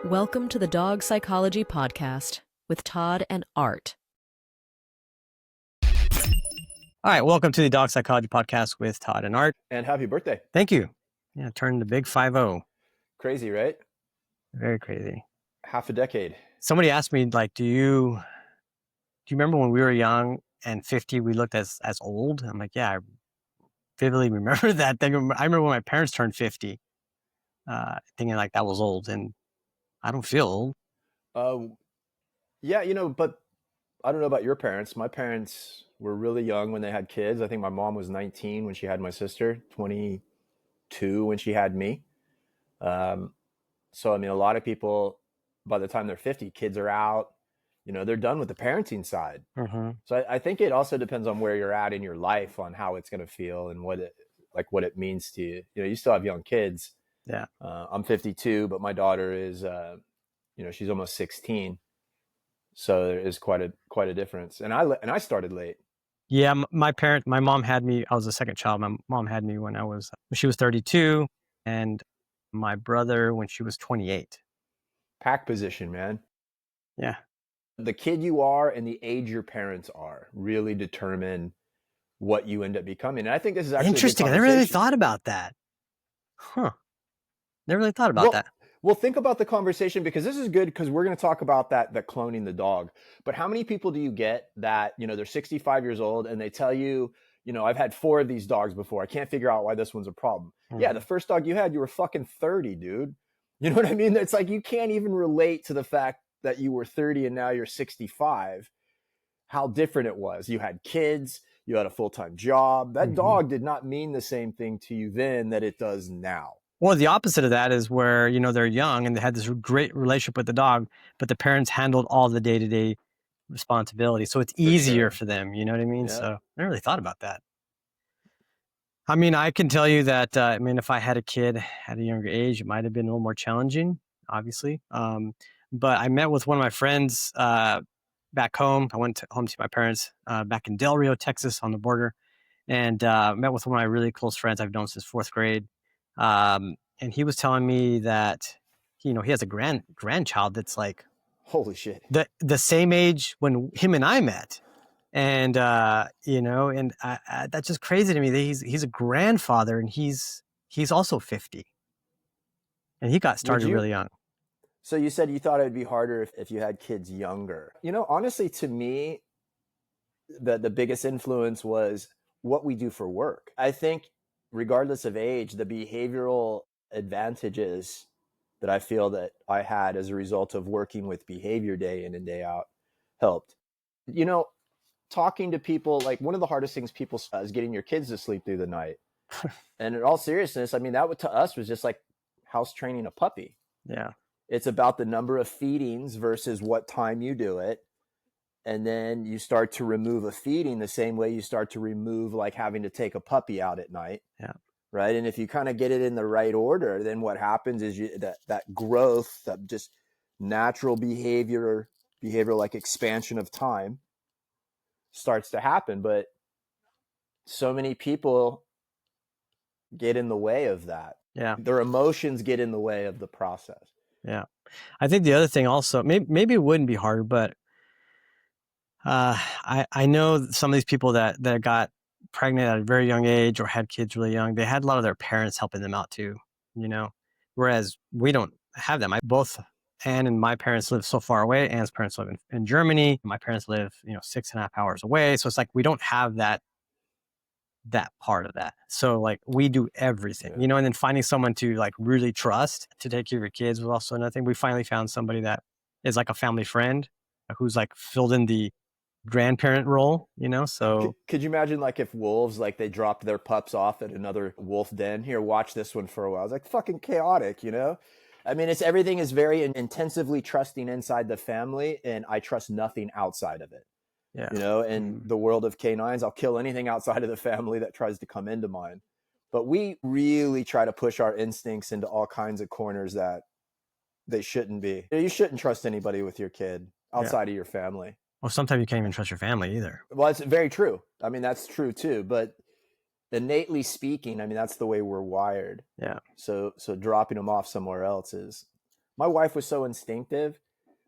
Welcome to the Dog Psychology Podcast with Todd and Art. All right, welcome to the Dog Psychology Podcast with Todd and Art. And happy birthday. Thank you. Yeah, turned the big 5-0. Crazy, right? Very crazy. Half a decade. Somebody asked me, like, do you remember when we were young and 50, we looked as old? I'm like, yeah, I vividly remember that thing. I remember when my parents turned 50, thinking like that was old, and I don't feel old. Yeah, but I don't know about your parents. My parents were really young when they had kids. I think my mom was 19 when she had my sister, 22 when she had me. So, I mean, a lot of people, by the time they're 50, kids are out, they're done with the parenting side. Mm-hmm. So I think it also depends on where you're at in your life, on how it's going to feel and what it means to you. You still have young kids. Yeah. I'm 52, but my daughter is, she's almost 16. So there is quite a difference. And I started late. Yeah, my mom had me. I was the second child. My mom had me when she was 32, and my brother when she was 28. Pack position, man. Yeah. The kid you are and the age your parents are really determine what you end up becoming. And I think this is actually interesting. I never really thought about that. Huh. Never really thought about that. Well, think about the conversation, because this is good, because we're going to talk about that cloning the dog. But how many people do you get that, they're 65 years old and they tell you, I've had 4 of these dogs before. I can't figure out why this one's a problem. Mm-hmm. Yeah, the first dog you had, you were fucking 30, dude. You know what I mean? It's like you can't even relate to the fact that you were 30 and now you're 65. How different it was. You had kids, you had a full-time job. That dog did not mean the same thing to you then that it does now. Well, the opposite of that is where, they're young and they had this great relationship with the dog, but the parents handled all the day-to-day responsibility. So it's easier for them. You know what I mean? Yeah. So I never really thought about that. I mean, I can tell you that, if I had a kid at a younger age, it might have been a little more challenging, obviously. But I met with one of my friends back home. I went home to see my parents back in Del Rio, Texas, on the border, and met with one of my really close friends I've known since 4th grade. And he was telling me that, he has a grandchild that's like, holy shit, the same age when him and I met. And, that's just crazy to me that he's a grandfather and he's also 50 and he got started really young. So you said you thought it would be harder if you had kids younger. Honestly, to me, the biggest influence was what we do for work. I think regardless of age, the behavioral advantages that I feel that I had as a result of working with behavior day in and day out helped. Talking to people, like, one of the hardest things people is getting your kids to sleep through the night. And in all seriousness, I mean, that to us was just like house training a puppy. Yeah. It's about the number of feedings versus what time you do it. And then you start to remove a feeding the same way you start to remove, like, having to take a puppy out at night. Yeah. Right. And if you kind of get it in the right order, then what happens is that growth, that just natural behavior like expansion of time starts to happen. But so many people get in the way of that. Yeah. Their emotions get in the way of the process. Yeah. I think the other thing also, maybe it wouldn't be hard, but I know some of these people that got pregnant at a very young age or had kids really young, they had a lot of their parents helping them out too, whereas we don't have them. Both Anne and my parents live so far away. Anne's parents live in Germany. My parents live, 6.5 hours away. So it's like, we don't have that part of that. So, like, we do everything, and then finding someone to, like, really trust to take care of your kids was also another thing. We finally found somebody that is like a family friend who's, like, filled in the grandparent role, so. Could you imagine, like, if wolves, like, they dropped their pups off at another wolf den? Here, watch this one for a while. It's like fucking chaotic, I mean, everything is very intensively trusting inside the family, and I trust nothing outside of it. Yeah. In the world of canines, I'll kill anything outside of the family that tries to come into mine. But we really try to push our instincts into all kinds of corners that they shouldn't be. You shouldn't trust anybody with your kid outside of your family. Well, sometimes you can't even trust your family either. Well, it's very true. I mean, that's true too. But innately speaking, I mean, that's the way we're wired. Yeah. So dropping them off somewhere else is My wife was so instinctive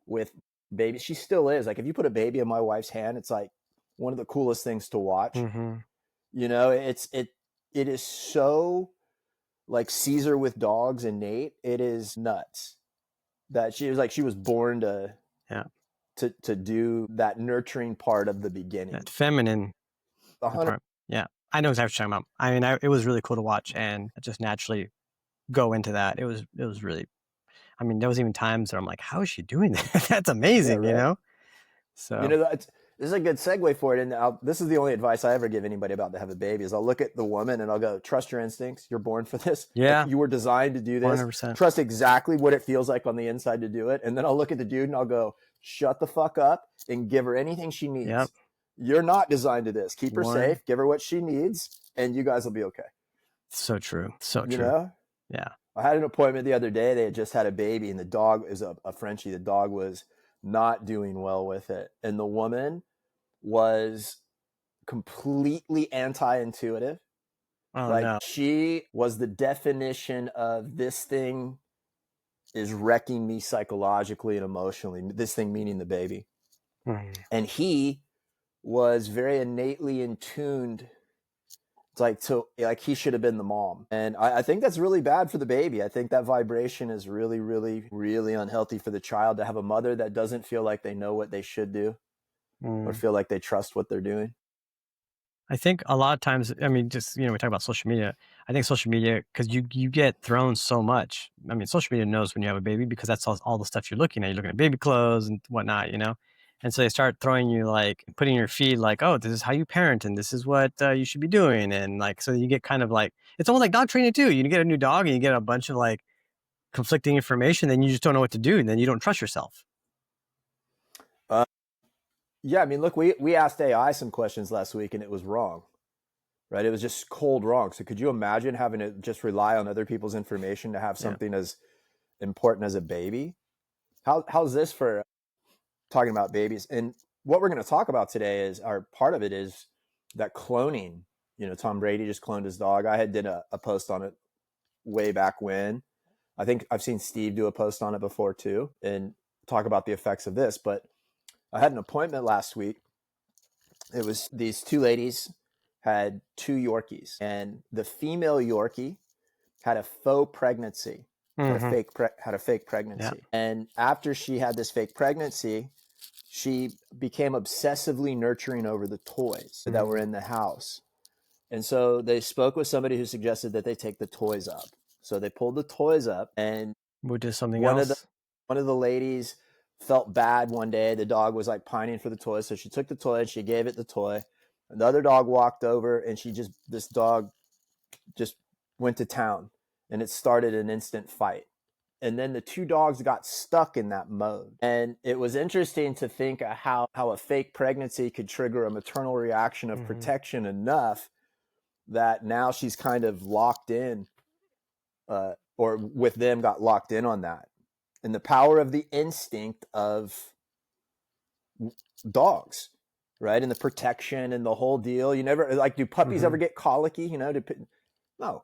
with babies. She still is. Like if you put a baby in my wife's hand, it's like one of the coolest things to watch. Mm-hmm. You know, it is so like Caesar with dogs and Nate. It is nuts that she was born to do that nurturing part of the beginning. That feminine part. Yeah. I know exactly what you're talking about. I mean, it was really cool to watch and just naturally go into that. It was really, I mean, there was even times where I'm like, how is she doing that? That's amazing, Yeah, right. you know? So, you know, this is a good segue for it. And this is the only advice I ever give anybody about to have a baby is I'll look at the woman and I'll go, trust your instincts. You're born for this. Yeah. Like, you were designed to do this. 100%. Trust exactly what it feels like on the inside to do it. And then I'll look at the dude and I'll go, shut the fuck up and give her anything she needs. Yep. You're not designed to this. Keep her safe. Give her what she needs and you guys will be okay. So true. So true. You know? Yeah. I had an appointment the other day. They had just had a baby and the dog is a Frenchie. The dog was not doing well with it. And the woman was completely anti-intuitive. Oh, like no. She was the definition of this thing is wrecking me psychologically and emotionally. This thing meaning the baby. Mm. And he was very innately in tuned like he should have been the mom. And I think that's really bad for the baby. I think that vibration is really, really, really unhealthy for the child to have a mother that doesn't feel like they know what they should do or feel like they trust what they're doing. I think a lot of times, I mean, just, we talk about social media. I think social media, because you get thrown so much. I mean, social media knows when you have a baby because that's all the stuff you're looking at. You're looking at baby clothes and whatnot, And so they start throwing you putting in your feed oh, this is how you parent and this is what you should be doing. And so you get kind of it's almost like dog training too. You get a new dog and you get a bunch of conflicting information, then you just don't know what to do. And then you don't trust yourself. Yeah, I mean, look, we asked AI some questions last week and it was wrong, right? It was just cold wrong. So could you imagine having to just rely on other people's information to have something as important as a baby? How's this for talking about babies? And what we're going to talk about today is part of it is that cloning. Tom Brady just cloned his dog. I did a post on it way back when. I think I've seen Steve do a post on it before too and talk about the effects of this, but I had an appointment last week. It was these two ladies had 2 Yorkies, and the female Yorkie had a faux pregnancy, had a fake pregnancy. Yeah. And after she had this fake pregnancy, she became obsessively nurturing over the toys that were in the house. And so they spoke with somebody who suggested that they take the toys up. So they pulled the toys up, and we did something else. One of the ladies felt bad one day. The dog was pining for the toy. So she took the toy and she gave it the toy. And the other dog walked over and this dog just went to town and it started an instant fight. And then the 2 dogs got stuck in that mode. And it was interesting to think how a fake pregnancy could trigger a maternal reaction of protection enough that now she's kind of locked in, or with them got locked in on that. And the power of the instinct of dogs, right? And the protection and the whole deal. You never do puppies ever get colicky? No.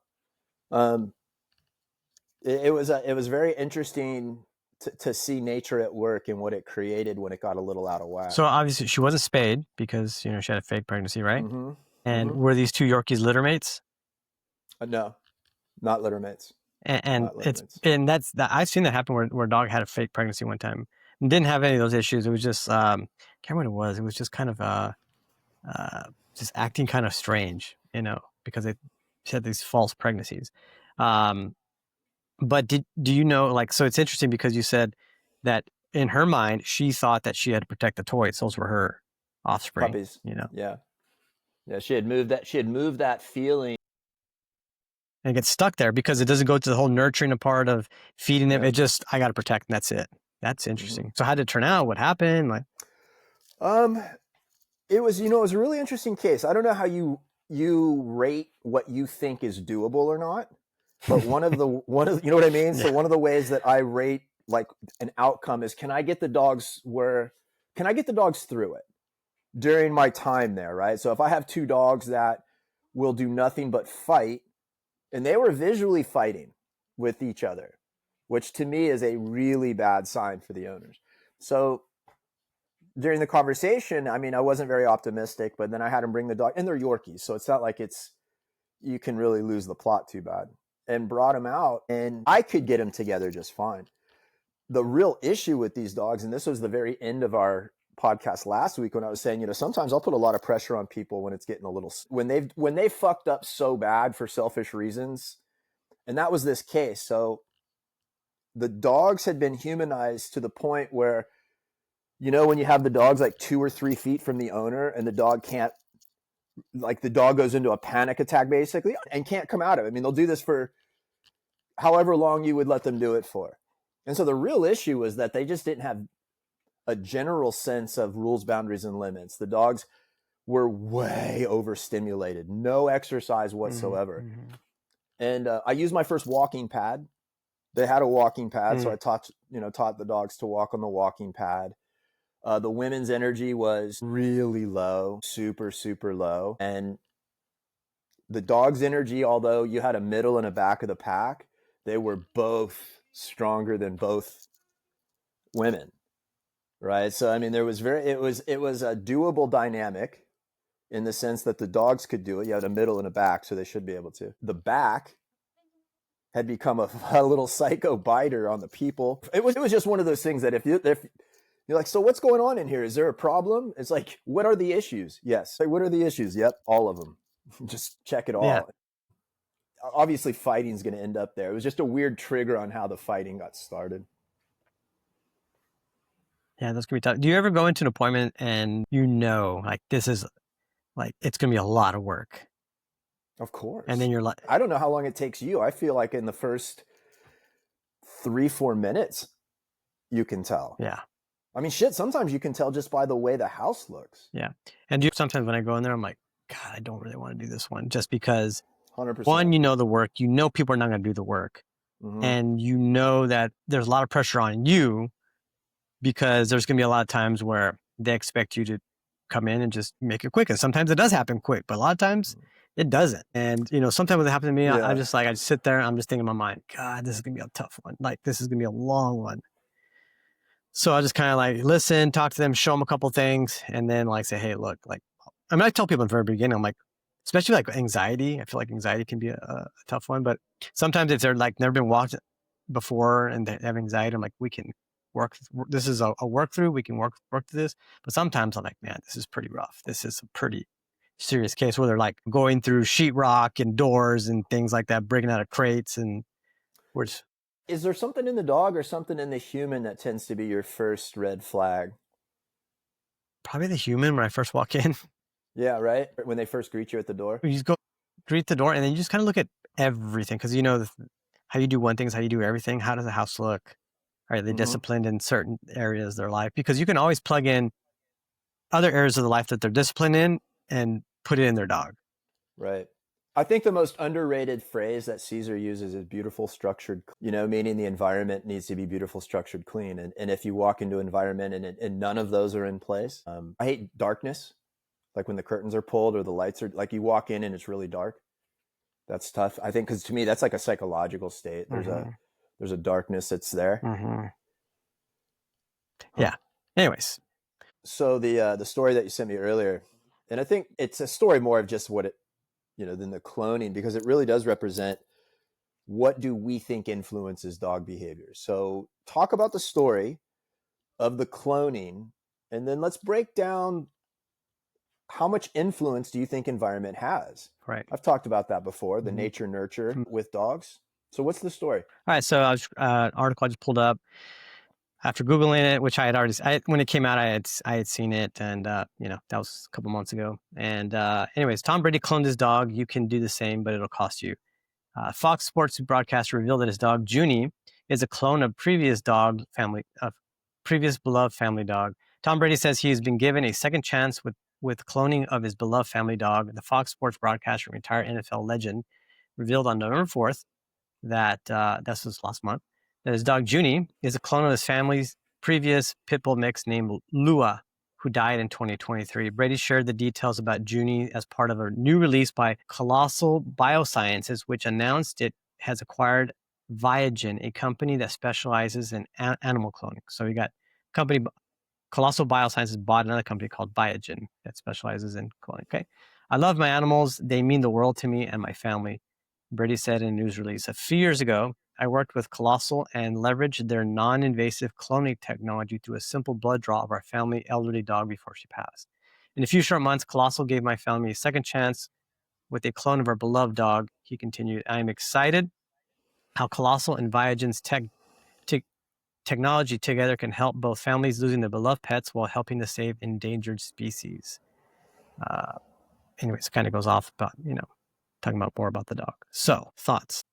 It was very interesting to see nature at work and what it created when it got a little out of whack. So obviously she wasn't spayed because she had a fake pregnancy, right? And were these 2 Yorkies litter mates? No, not litter mates. And I've seen that happen where a dog had a fake pregnancy one time and didn't have any of those issues. It was just can't remember what it was. It was just kind of just acting kind of strange, because they had these false pregnancies. But do you know, so it's interesting because you said that in her mind she thought that she had to protect the toys. Those were her offspring. Puppies. Yeah. She had moved that feeling. And get stuck there because it doesn't go to the whole nurturing part of feeding them. It just, I got to protect, and that's it. That's interesting. So how did it turn out? What happened? It was a really interesting case. I don't know how you rate what you think is doable or not, but one of you know what I mean? So one of the ways that I rate an outcome is, can I get the dogs through it during my time there, right? So if I have 2 dogs that will do nothing but fight, and they were visually fighting with each other, which to me is a really bad sign for the owners. So during the conversation, I mean, I wasn't very optimistic, but then I had him bring the dog, and they're Yorkies, so it's not like you can really lose the plot too bad, and brought him out, and I could get him together just fine. The real issue with these dogs, and this was the very end of our podcast last week when I was saying, sometimes I'll put a lot of pressure on people when it's getting a little, when they fucked up so bad for selfish reasons. And that was this case. So the dogs had been humanized to the point where, when you have the dogs like 2 or 3 feet from the owner and the dog can't, like the dog goes into a panic attack basically and can't come out of it. I mean, they'll do this for however long you would let them do it for. And so the real issue was that they just didn't have a general sense of rules, boundaries, and limits. The dogs were way overstimulated, no exercise whatsoever. Mm-hmm. And I used my first walking pad. They had a walking pad, so I taught the dogs to walk on the walking pad. The women's energy was really low, super, super low. And the dog's energy, although you had a middle and a back of the pack, they were both stronger than both women, right? So I mean, it was a doable dynamic in the sense that the dogs could do it. You had a middle and a back, so they should be able to. The back had become a little psycho biter on the people. It was just one of those things that if you're like, so what's going on in here? Is there a problem? It's like, what are the issues? Yes. Like, what are the issues? Yep, all of them. Just check it all. Yeah. Obviously, fighting's going to end up there. It was just a weird trigger on how the fighting got started. Yeah, that's going to be tough. Do you ever go into an appointment and like this is like, it's going to be a lot of work? Of course. And then you're like, I don't know how long it takes you. I feel like in the first 3-4 minutes, you can tell. Yeah. I mean, shit, sometimes you can tell just by the way the house looks. Yeah. And sometimes when I go in there, I'm like, God, I don't really want to do this one just because 100%. One, the work, people are not going to do the work. Mm-hmm. And that there's a lot of pressure on you because there's going to be a lot of times where they expect you to come in and just make it quick. And sometimes it does happen quick, but a lot of times it doesn't. And, sometimes when it happens to me, I just I sit there and I'm just thinking in my mind, God, this is going to be a tough one. Like, this is going to be a long one. So I just kind of listen, talk to them, show them a couple things, and then say, hey, look, I tell people in the very beginning, I'm like, especially anxiety. I feel like anxiety can be a tough one, but sometimes if they're never been walked before and they have anxiety, I'm like, we can work. This is a work through. We can work through this. But sometimes I'm like, man, this is pretty rough. This is a pretty serious case where they're going through sheetrock and doors and things like that, breaking out of crates, and we're just. Is there something in the dog or something in the human that tends to be your first red flag? Probably the human when I first walk in. Yeah, right? When they first greet you at the door. You just go greet the door and then you just kind of look at everything because how you do one thing is how you do everything. How does the house look? Are they disciplined in certain areas of their life? Because you can always plug in other areas of the life that they're disciplined in and put it in their dog. Right. I think the most underrated phrase that Caesar uses is beautiful, structured, meaning the environment needs to be beautiful, structured, clean. And if you walk into an environment and none of those are in place, I hate darkness. Like when the curtains are pulled or the lights are you walk in and it's really dark. That's tough. I think because to me, that's like a psychological state. There's a darkness that's there. Mm-hmm. Yeah. Anyways. So the story that you sent me earlier, and I think it's a story more of just what it, than the cloning, because it really does represent what do we think influences dog behavior. So talk about the story of the cloning, and then let's break down how much influence do you think environment has? Right. I've talked about that before, the nature nurture with dogs. So what's the story? All right. So an article I just pulled up after Googling it, which I had already, when it came out, I had seen it, and that was a couple months ago. And anyways, Tom Brady cloned his dog. You can do the same, but it'll cost you. Fox Sports broadcaster revealed that his dog Junie is a clone of previous beloved family dog. Tom Brady says he has been given a second chance with cloning of his beloved family dog. The Fox Sports broadcaster, retired NFL legend, revealed on November 4th that this was last month, that his dog Junie is a clone of his family's previous pit bull mix named Lua, who died in 2023. Brady shared the details about Junie as part of a new release by Colossal Biosciences, which announced it has acquired Viagen, a company that specializes in animal cloning. So you got company Colossal Biosciences bought another company called Viagen that specializes in cloning. Okay. I love my animals. They mean the world to me and my family, Brady said in a news release. A few years ago, I worked with Colossal and leveraged their non-invasive cloning technology through a simple blood draw of our family elderly dog before she passed. In a few short months, Colossal gave my family a second chance with a clone of our beloved dog. He continued, I am excited how Colossal and Viagen's technology together can help both families losing their beloved pets while helping to save endangered species. Anyways, it kind of goes off about, talking about more about the dog. So, thoughts?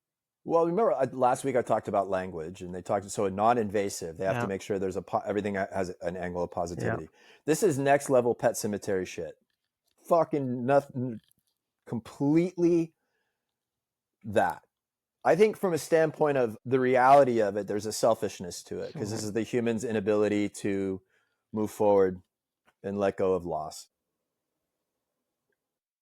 Well, remember last week I talked about language, and they talked so a non-invasive. They have Yeah. to make sure there's everything has an angle of positivity. Yeah. This is next level pet cemetery shit. Fucking nothing, completely that. I think from a standpoint of the reality of it, there's a selfishness to it because this is the human's inability to move forward and let go of loss.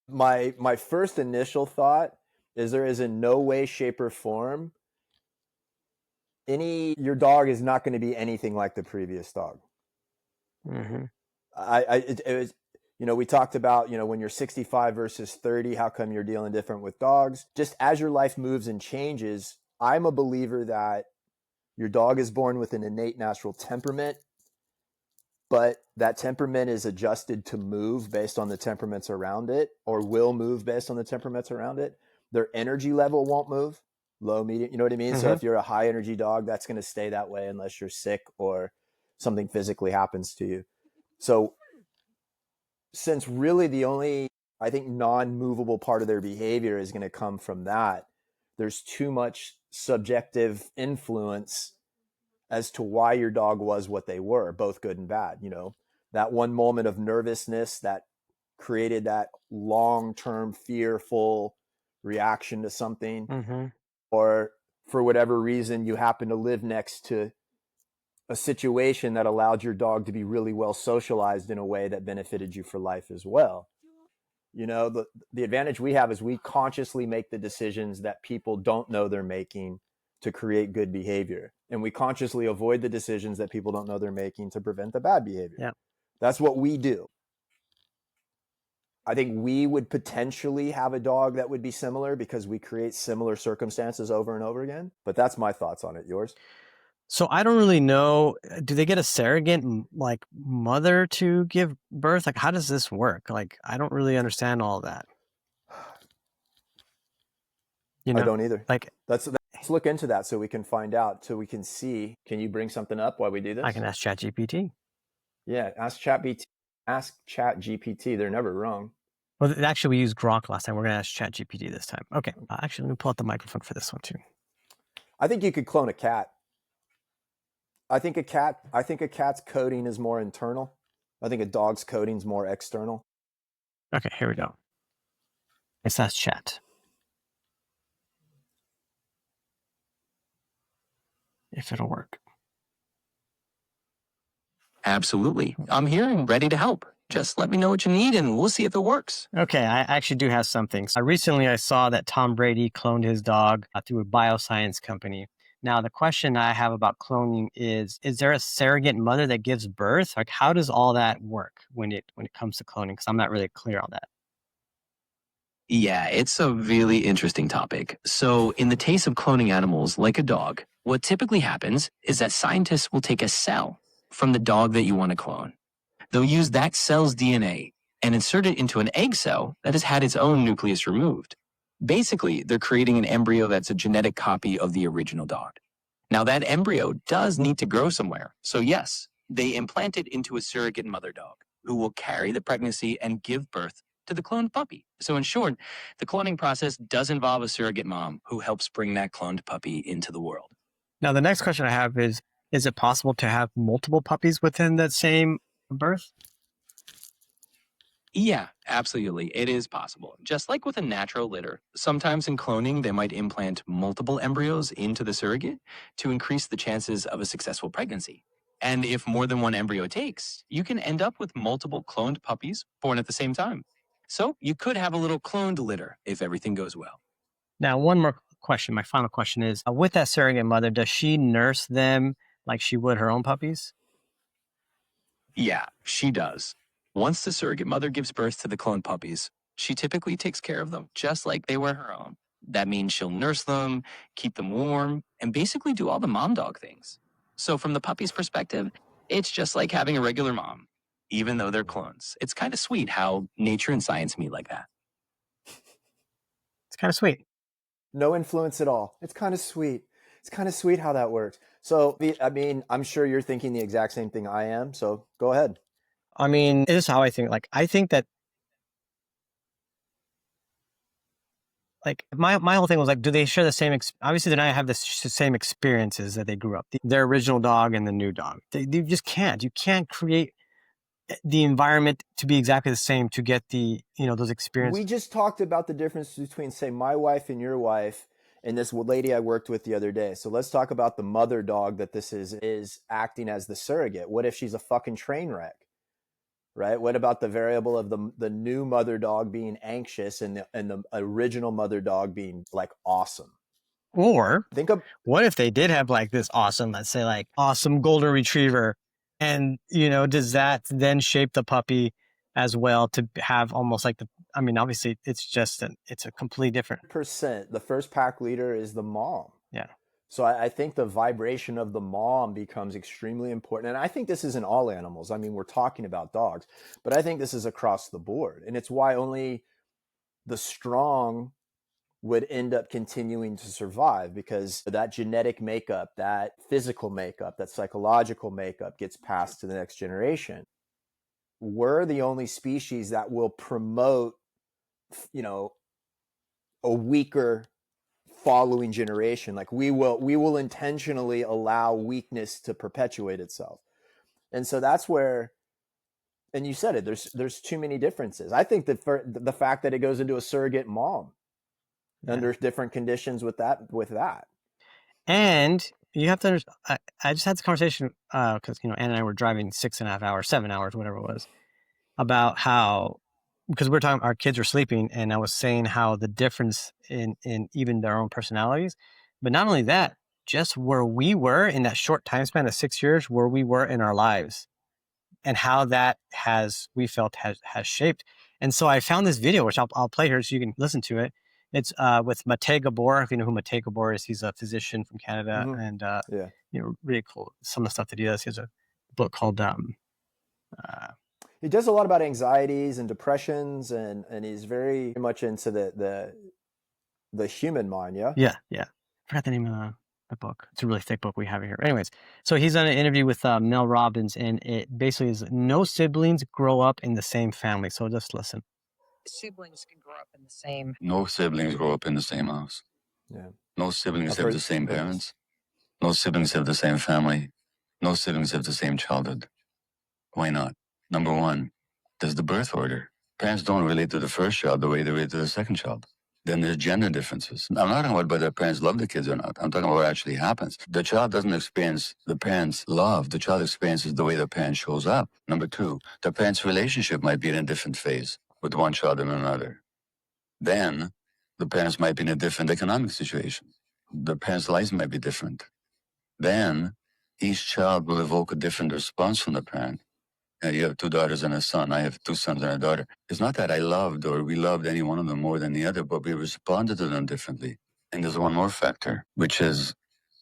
My first initial thought is there is in no way, shape, or form your dog is not going to be anything like the previous dog. Mm-hmm. It was, we talked about, when you're 65 versus 30, how come you're dealing different with dogs? Just as your life moves and changes, I'm a believer that your dog is born with an innate natural temperament, but that temperament is adjusted to move based on the temperaments around it, or will move based on the temperaments around it. Their energy level won't move, low, medium, you know what I mean? Mm-hmm. So if you're a high energy dog, that's going to stay that way unless you're sick or something physically happens to you. So since really the only, I think, non-movable part of their behavior is going to come from that, there's too much subjective influence as to why your dog was what they were, both good and bad. That one moment of nervousness that created that long-term fearful reaction to something, Mm-hmm. or for whatever reason you happen to live next to a situation that allowed your dog to be really well socialized in a way that benefited you for life as well. The advantage we have is we consciously make the decisions that people don't know they're making to create good behavior. And we consciously avoid the decisions that people don't know they're making to prevent the bad behavior. Yeah. That's what we do. I think we would potentially have a dog that would be similar because we create similar circumstances over and over again. But that's my thoughts on it. Yours? So I don't really know. Do they get a surrogate mother to give birth? Like, how does this work? Like, I don't really understand all that. I don't either. Like, let's look into that so we can find out, so we can see. Can you bring something up while we do this? I can ask ChatGPT. Yeah, ask ChatGPT. They're never wrong. Well, actually, we used Grok last time. We're going to ask ChatGPT this time. Okay. Actually, let me pull out the microphone for this one too. I think you could clone a cat. I think a cat's coding is more internal. I think a dog's coding is more external. Okay, here we go. Let's ask Chat. If it'll work. Absolutely. I'm here and ready to help. Just let me know what you need and we'll see if it works. Okay, I actually do have something. Recently, I saw that Tom Brady cloned his dog through a bioscience company. Now, the question I have about cloning is there a surrogate mother that gives birth? Like, how does all that work when it comes to cloning? Because I'm not really clear on that. Yeah, it's a really interesting topic. So in the case of cloning animals like a dog, what typically happens is that scientists will take a cell from the dog that you want to clone. They'll use that cell's DNA and insert it into an egg cell that has had its own nucleus removed. Basically, they're creating an embryo that's a genetic copy of the original dog. Now, that embryo does need to grow somewhere. So yes, they implant it into a surrogate mother dog who will carry the pregnancy and give birth to the cloned puppy. So in short, the cloning process does involve a surrogate mom who helps bring that cloned puppy into the world. Now, the next question I have is it possible to have multiple puppies within that same birth? Yeah, absolutely. It is possible. Just like with a natural litter, sometimes in cloning, they might implant multiple embryos into the surrogate to increase the chances of a successful pregnancy. And if more than one embryo takes, you can end up with multiple cloned puppies born at the same time. So you could have a little cloned litter if everything goes well. Now, one more question, my final question is, with that surrogate mother, does she nurse them like she would her own puppies? Yeah, she does. Once the surrogate mother gives birth to the clone puppies, she typically takes care of them just like they were her own. That means she'll nurse them, keep them warm, and basically do all the mom dog things. So from the puppy's perspective, it's just like having a regular mom, even though they're clones. It's kind of sweet how nature and science meet like that. It's kind of sweet. No influence at all. It's kind of sweet. It's kind of sweet how that works. So, I mean, I'm sure you're thinking the exact same thing I am. So go ahead. I mean, this is how I think. Like, I think that, like, my whole thing was like, do they share the same? Obviously, they're not have the same experiences that they grew up. Their original dog and the new dog. They just can't. You can't create the environment to be exactly the same to get the, those experiences. We just talked about the difference between, say, my wife and your wife and this lady I worked with the other day. So let's talk about the mother dog that this is acting as the surrogate. What if she's a fucking train wreck? Right? What about the variable of the new mother dog being anxious and the original mother dog being like awesome? Or what if they did have like this awesome, let's say like awesome golden retriever, and does that then shape the puppy as well to have almost like obviously it's a completely different %. The first pack leader is the mom. Yeah. So I think the vibration of the mom becomes extremely important. And I think this is in all animals. I mean, we're talking about dogs, but I think this is across the board. And it's why only the strong would end up continuing to survive, because that genetic makeup, that physical makeup, that psychological makeup gets passed to the next generation. We're the only species that will promote, a weaker following generation. Like we will intentionally allow weakness to perpetuate itself. And so that's where, and you said it, there's too many differences. I think that for the fact that it goes into a surrogate mom under different conditions with that. And you have to understand, I just had this conversation because Ann and I were driving 6.5 hours, 7 hours, whatever it was, about how, because we're talking, our kids were sleeping, and I was saying how the difference in even their own personalities, but not only that, just where we were in that short time span of 6 years, where we were in our lives, and how that we felt has shaped. And so I found this video, which I'll play here so you can listen to it. It's with Mate Gabor. If you know who Mate Gabor is, he's a physician from Canada, and really cool. Some of the stuff that he does. He has a book called he does a lot about anxieties and depressions, and he's very much into the human mind. Yeah. I forgot the name of the book. It's a really thick book we have here. Anyways, so he's on an interview with Mel Robbins, and it basically is no siblings grow up in the same family. So just listen. Siblings can grow up in the same. No siblings grow up in the same house. Yeah. No siblings have the same parents. No siblings have the same family. No siblings have the same childhood. Why not? Number one, there's the birth order. Parents don't relate to the first child the way they relate to the second child. Then there's gender differences. I'm not talking about whether parents love the kids or not. I'm talking about what actually happens. The child doesn't experience the parents' love. The child experiences the way the parent shows up. Number two, the parents' relationship might be in a different phase with one child and another. Then the parents might be in a different economic situation. The parents' lives might be different. Then each child will evoke a different response from the parent. You have 2 daughters and a son. I have 2 sons and a daughter. It's not that I loved or we loved any one of them more than the other, but we responded to them differently. And there's one more factor, which is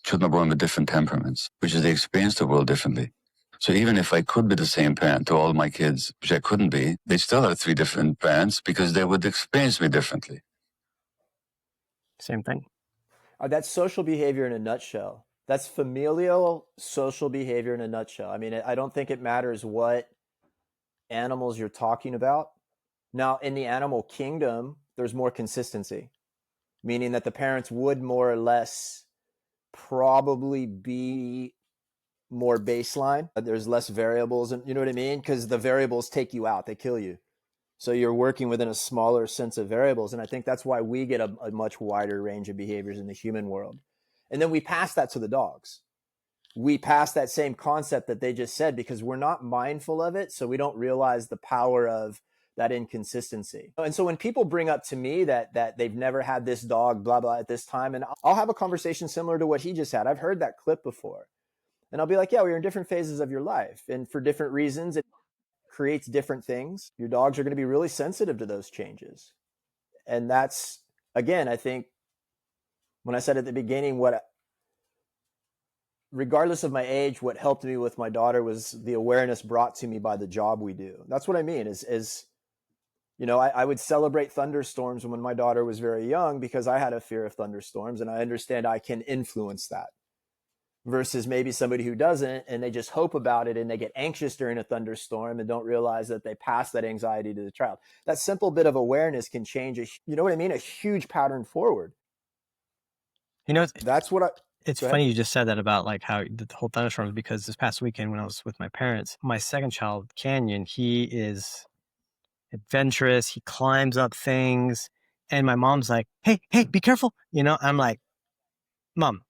children are born with different temperaments, which is they experience the world differently. So even if I could be the same parent to all my kids, which I couldn't be, they still have 3 different parents because they would experience me differently. Same thing. That's social behavior in a nutshell. That's familial social behavior in a nutshell. I mean, I don't think it matters what animals you're talking about. Now, in the animal kingdom, there's more consistency, meaning that the parents would more or less probably be more baseline. There's less variables, and you know what I mean? Because the variables take you out, they kill you. So you're working within a smaller sense of variables. And I think that's why we get a much wider range of behaviors in the human world. And then we pass that to the dogs. We pass that same concept that they just said because we're not mindful of it. So we don't realize the power of that inconsistency. And so when people bring up to me that they've never had this dog, blah, blah, at this time, and I'll have a conversation similar to what he just had. I've heard that clip before. And I'll be like, yeah, we're in different phases of your life. And for different reasons, it creates different things. Your dogs are going to be really sensitive to those changes. And that's, again, I think when I said at the beginning, regardless of my age, what helped me with my daughter was the awareness brought to me by the job we do. That's what I mean is you know, I would celebrate thunderstorms when my daughter was very young because I had a fear of thunderstorms, and I understand I can influence that versus maybe somebody who doesn't, and they just hope about it and they get anxious during a thunderstorm and don't realize that they pass that anxiety to the child. That simple bit of awareness can change you know what I mean? A huge pattern forward. You know, that's what it's funny you just said that about like how the whole thunderstorms, because this past weekend when I was with my parents, my second child, Canyon, he is adventurous. He climbs up things. And my mom's like, hey, be careful. You know, I'm like, Mom,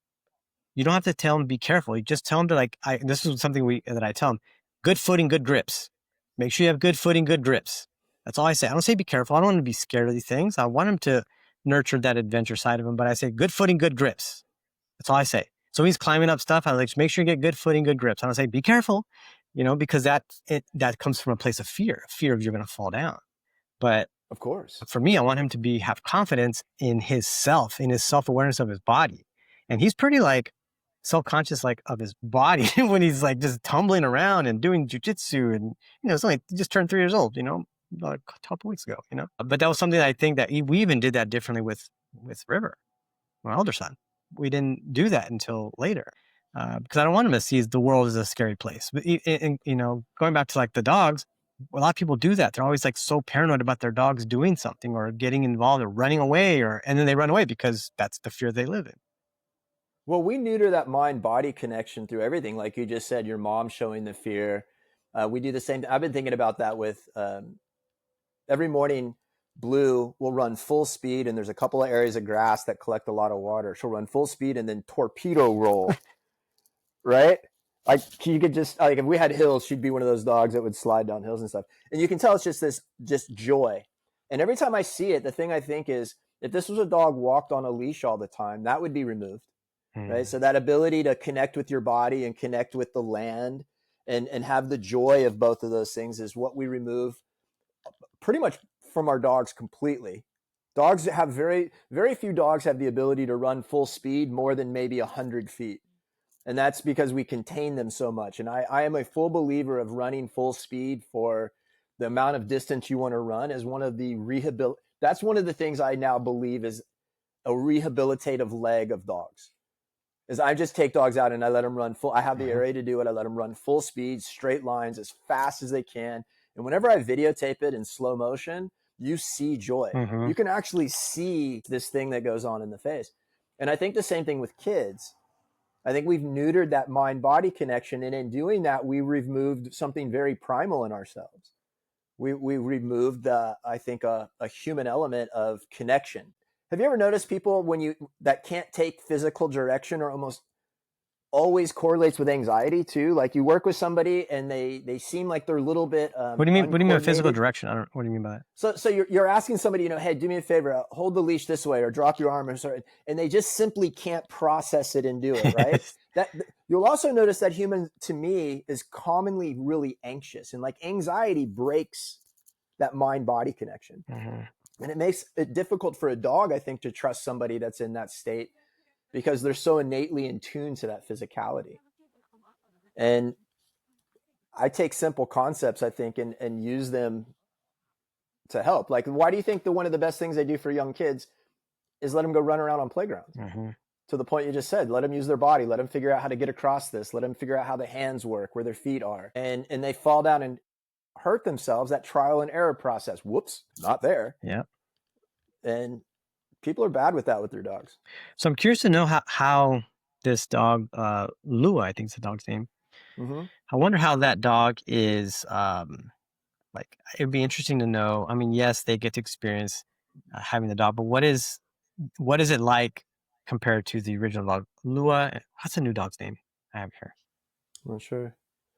you don't have to tell him be careful. You just tell him to this is something that I tell him, good footing, good grips. Make sure you have good footing, good grips. That's all I say. I don't say be careful. I don't want him to be scared of these things. I want him to nurture that adventure side of him, but I say good footing, good grips. That's all I say. So he's climbing up stuff. I like, just make sure you get good footing, good grips. I don't say be careful, you know, because that comes from a place of fear of you're going to fall down. But of course, for me, I want him to have confidence in his self-awareness of his body. And he's pretty like self-conscious like of his body when he's like just tumbling around and doing jujitsu, and you know, it's only just turned 3 years old, you know, about a couple weeks ago, you know. But that was something that I think that we even did that differently with River, my older son. We didn't do that until later because I don't want him to see the world as a scary place. But you know, going back to like the dogs, a lot of people do that. They're always like so paranoid about their dogs doing something or getting involved or running away, and then they run away because that's the fear they live in. Well, we neuter that mind-body connection through everything. Like you just said, your mom showing the fear. We do the same. I've been thinking about that with every morning, Blue will run full speed, and there's a couple of areas of grass that collect a lot of water. She'll run full speed and then torpedo roll, right? Like you could just, like if we had hills, she'd be one of those dogs that would slide down hills and stuff. And you can tell it's just joy. And every time I see it, the thing I think is, if this was a dog walked on a leash all the time, that would be removed. Right. So that ability to connect with your body and connect with the land and have the joy of both of those things is what we remove pretty much from our dogs completely. Dogs have very, very few dogs have the ability to run full speed more than maybe 100 feet. And that's because we contain them so much. And I am a full believer of running full speed for the amount of distance you want to run as one of the that's one of the things I now believe is a rehabilitative leg of dogs. Is I just take dogs out and I let them run full. I have the area to do it. I let them run full speed, straight lines as fast as they can. And whenever I videotape it in slow motion, you see joy. You can actually see this thing that goes on in the face. And I think the same thing with kids. I think we've neutered that mind-body connection. And in doing that, we removed something very primal in ourselves. We removed, I think, a human element of connection. Have you ever noticed people that can't take physical direction or almost always correlates with anxiety too? Like you work with somebody and they seem like they're a little bit What do you mean? What do you mean by physical direction? What do you mean by that? So you're asking somebody, you know, hey, do me a favor, hold the leash this way or drop your arm or something, and they just simply can't process it and do it, right? That you'll also notice that human, to me, is commonly really anxious, and like anxiety breaks that mind-body connection. And it makes it difficult for a dog, I think, to trust somebody that's in that state because they're so innately in tune to that physicality. And I take simple concepts, I think, and use them to help. Like, why do you think one of the best things they do for young kids is let them go run around on playgrounds? To the point you just said, let them use their body, let them figure out how to get across this, let them figure out how the hands work, where their feet are. And they fall down and hurt themselves, that trial and error process. Whoops, not there. Yeah. And people are bad with that with their dogs. So I'm curious to know how this dog, Lua, I think is the dog's name. I wonder how that dog is, like, it'd be interesting to know. I mean, yes, they get to experience having the dog, but what is it like compared to the original dog? Lua, what's the new dog's name I have here? I'm not sure.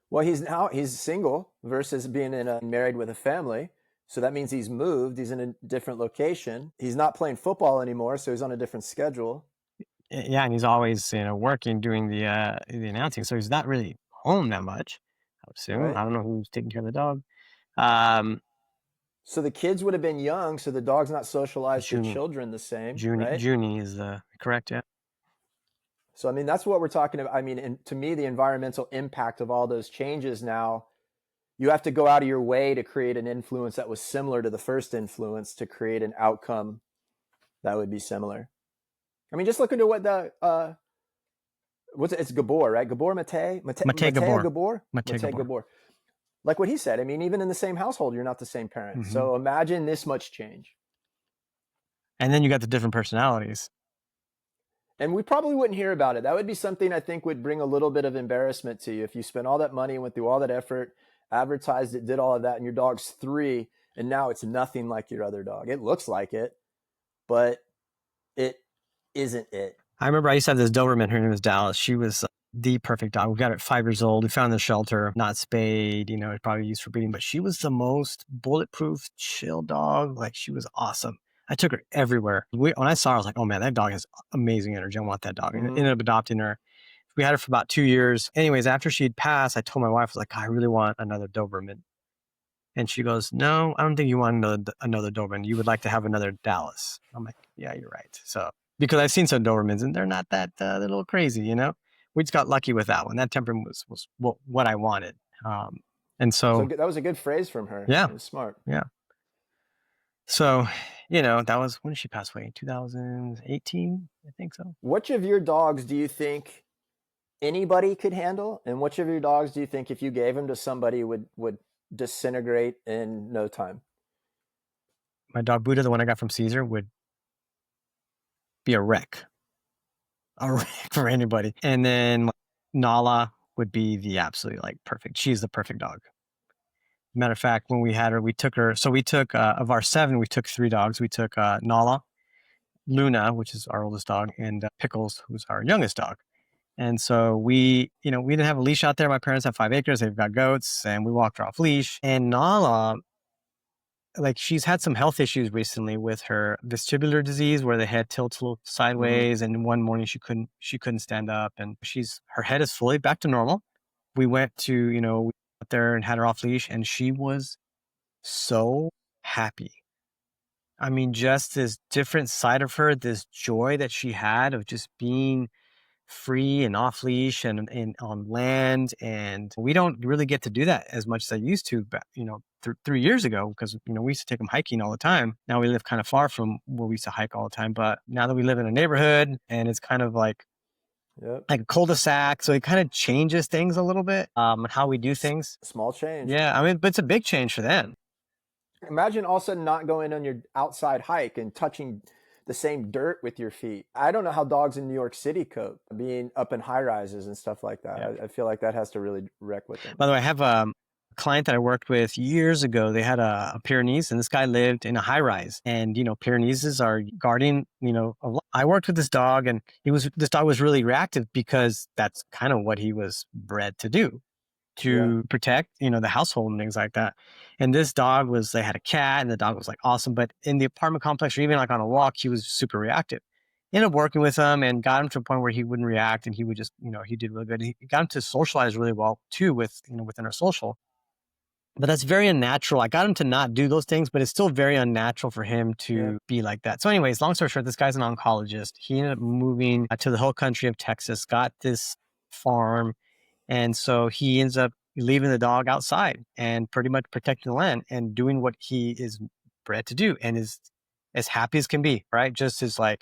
Well, he's single versus being married with a family. So that means he's moved. He's in a different location. He's not playing football anymore, so he's on a different schedule. Yeah, and he's always, working, doing the announcing, so he's not really home that much, I would assume. Right. I don't know who's taking care of the dog. Um, So the kids would have been young, so the dog's not socialized to Junie. children the same, Junie, right? Junie is correct, yeah. So, I mean, that's what we're talking about. I mean, and to me, the environmental impact of all those changes now, you have to go out of your way to create an influence that was similar to the first influence to create an outcome that would be similar. I mean, just look into what it's Gabor, right? Gabor Mate Gabor. Gabor. Like what he said. I mean, even in the same household, you're not the same parent. Mhm. So imagine this much change. And then you got the different personalities. And we probably wouldn't hear about it. That would be something I think would bring a little bit of embarrassment to you if you spent all that money, went through all that effort, advertised it, did all of that, and your dog's 3, and now it's nothing like your other dog. It looks like it, but it isn't it. I remember I used to have this Doberman. Her name was Dallas. She was the perfect dog. We got her at 5 years old. We found her in the shelter, not spayed, probably used for breeding, but she was the most bulletproof, chill dog. Like, she was awesome. I took her everywhere. When I saw her, I was like, oh man, that dog has amazing energy. I want that dog. And ended up adopting her. We had her for about 2 years. Anyways, after she'd passed, I told my wife, I was like, I really want another Doberman. And she goes, no, I don't think you want another Doberman. You would like to have another Dallas. I'm like, yeah, you're right. So, because I've seen some Dobermans and they're not that, they're a little crazy, We just got lucky with that one. That Temperament was what I wanted. And so that was a good phrase from her. Yeah. It was smart. Yeah. So, that was, when did she pass away? 2018, I think so. Which of your dogs do you think anybody could handle? And which of your dogs do you think if you gave them to somebody would disintegrate in no time? My dog Buddha, the one I got from Caesar, would be a wreck for anybody. And then Nala would be the absolutely perfect. She's the perfect dog. Matter of fact, when we had her, we took of our 7, we took 3 dogs. We took Nala, Luna, which is our oldest dog, and Pickles, who's our youngest dog. And so we didn't have a leash out there. My parents have 5 acres. They've got goats, and we walked her off leash. And Nala, she's had some health issues recently with her vestibular disease, where the head tilts a little sideways. And one morning she couldn't stand up, and her head is fully back to normal. We went to, we went there and had her off leash, and she was so happy. I mean, just this different side of her, this joy that she had of just being free and off leash and on land. And we don't really get to do that as much as I used to, 3 years ago, because, we used to take them hiking all the time. Now we live kind of far from where we used to hike all the time. But now that we live in a neighborhood and it's kind of like a cul-de-sac, so it kind of changes things a little bit, how we do things. Small change. Yeah, I mean, but it's a big change for them. Imagine all of a sudden not going on your outside hike and touching the same dirt with your feet. I don't know how dogs in New York City cope, being up in high rises and stuff like that. Yeah. I feel like that has to really wreck with them. By the way, I have a client that I worked with years ago. They had a Pyrenees, and this guy lived in a high rise. And, Pyrenees are guarding, I worked with this dog, and this dog was really reactive because that's kind of what he was bred to do, to protect, the household and things like that. And this dog they had a cat, and the dog was awesome. But in the apartment complex, or even on a walk, he was super reactive. Ended up working with him and got him to a point where he wouldn't react, and he would just, he did really good. He got him to socialize really well too within our social. But that's very unnatural. I got him to not do those things, but it's still very unnatural for him to be like that. So anyways, long story short, this guy's an oncologist. He ended up moving to the whole country of Texas, got this farm. And so he ends up leaving the dog outside and pretty much protecting the land and doing what he is bred to do, and is as happy as can be, right? Just is doesn't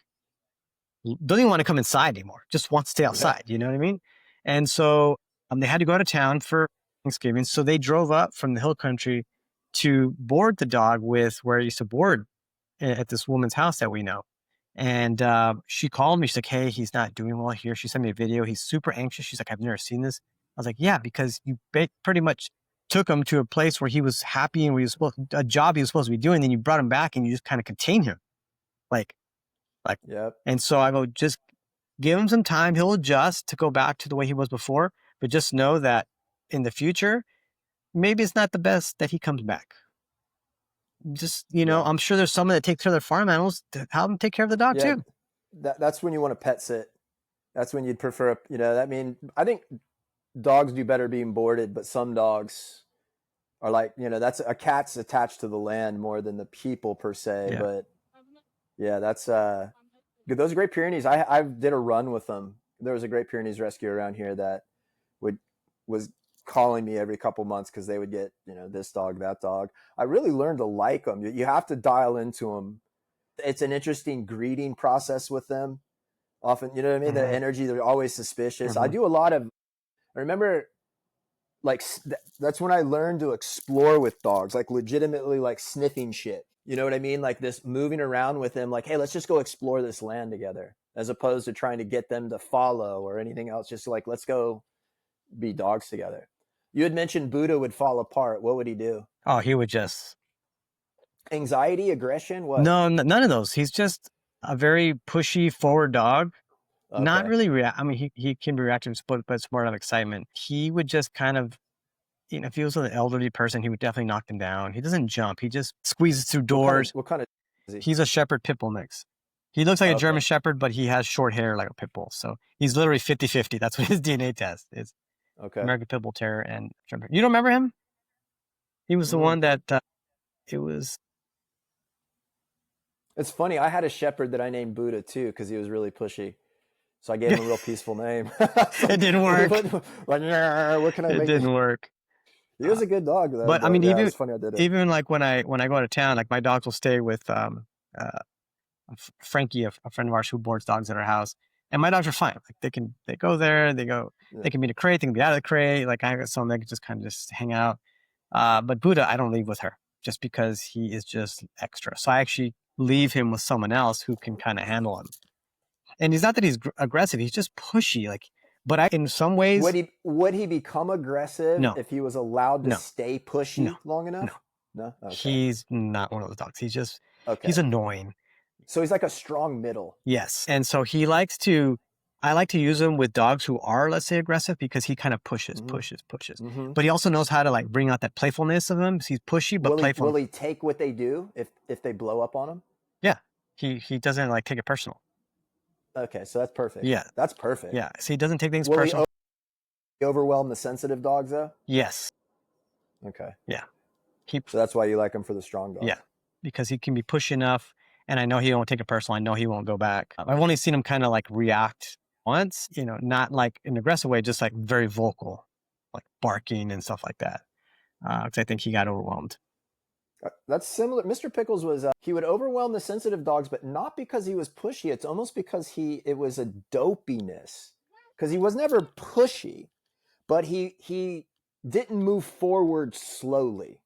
even want to come inside anymore. Just wants to stay outside. You know what I mean? And so they had to go out of town for Thanksgiving. So they drove up from the hill country to board the dog with where I used to board at this woman's house that we know. And she called me. She's like, hey, he's not doing well here. She sent me a video. He's super anxious. She's like, I've never seen this. I was like, yeah, because you pretty much took him to a place where he was happy and a job he was supposed to be doing. Then you brought him back and you just kind of contain him. And so I go, just give him some time. He'll adjust to go back to the way he was before. But just know that in the future, maybe it's not the best that he comes back. just, I'm sure there's someone that takes care of their farm animals to have them take care of the dog too. That's when you want to pet sit. That's when you'd prefer, I think dogs do better being boarded, but some dogs are like, that's a cat's attached to the land more than the people per se. Yeah. But yeah, that's good. Those Great Pyrenees. I did a run with them. There was a Great Pyrenees rescue around here that was calling me every couple months because they would get, this dog, that dog. I really learned to like them. You have to dial into them. It's an interesting greeting process with them. Often, you know what I mean? Mm-hmm. The energy, they're always suspicious. Mm-hmm. I do a lot of, I remember like, that's when I learned to explore with dogs, like legitimately like sniffing shit. You know what I mean? Like this moving around with them, like, hey, let's just go explore this land together, as opposed to trying to get them to follow or anything else. Just like, let's go be dogs together. You had mentioned Buddha would fall apart. What would he do? Oh, he would just anxiety, aggression. What? No, none of those. He's just a very pushy forward dog. Okay. Not really react. I mean, he can be reactive, but it's more of excitement. He would just kind of, if he was an elderly person, he would definitely knock them down. He doesn't jump. He just squeezes through doors. What kind of is he? He's a Shepherd pit bull mix. He looks like a German Shepherd, but he has short hair like a pit bull. So he's literally 50-50. That's what his DNA test is. American Pit Bull Terrier and Shepherd. You don't remember him? He was the one that it was. It's funny. I had a Shepherd that I named Buddha too because he was really pushy. So I gave him a real peaceful name. It didn't work. Like, what can I make? It didn't work. He was a good dog, though. But I mean, it was funny I did it. Even like when I go out of town, like my dogs will stay with Frankie, a friend of ours who boards dogs at our house, and my dogs are fine. Like they go there, they can be in a crate, they can be out of the crate. Like I got some, they can just kind of just hang out. But Buddha, I don't leave with her just because he is just extra. So I actually leave him with someone else who can kind of handle him. And he's not that he's aggressive; he's just pushy. Like, but in some ways, would he become aggressive if he was allowed to stay pushy long enough? No. Okay. He's not one of those dogs. He's just he's annoying. So he's like a strong middle. Yes, and so he likes to. I like to use him with dogs who are, let's say, aggressive because he kind of pushes. Mm-hmm. But he also knows how to like bring out that playfulness of him. He's pushy but playful. Will he take what they do if they blow up on him? Yeah, he doesn't like take it personal. Okay, so that's perfect. Yeah, that's perfect. Yeah, so he doesn't take things personal. He overwhelm the sensitive dogs though? Yes. Okay. Yeah. So that's why you like him for the strong dogs. Yeah, because he can be pushy enough, and I know he won't take it personal. I know he won't go back. I've only seen him kind of like react once, not like in an aggressive way, just like very vocal, like barking and stuff like that. Because I think he got overwhelmed. That's similar. Mr. Pickles was, he would overwhelm the sensitive dogs, but not because he was pushy. It's almost because it was a dopiness. Because he was never pushy, but he didn't move forward slowly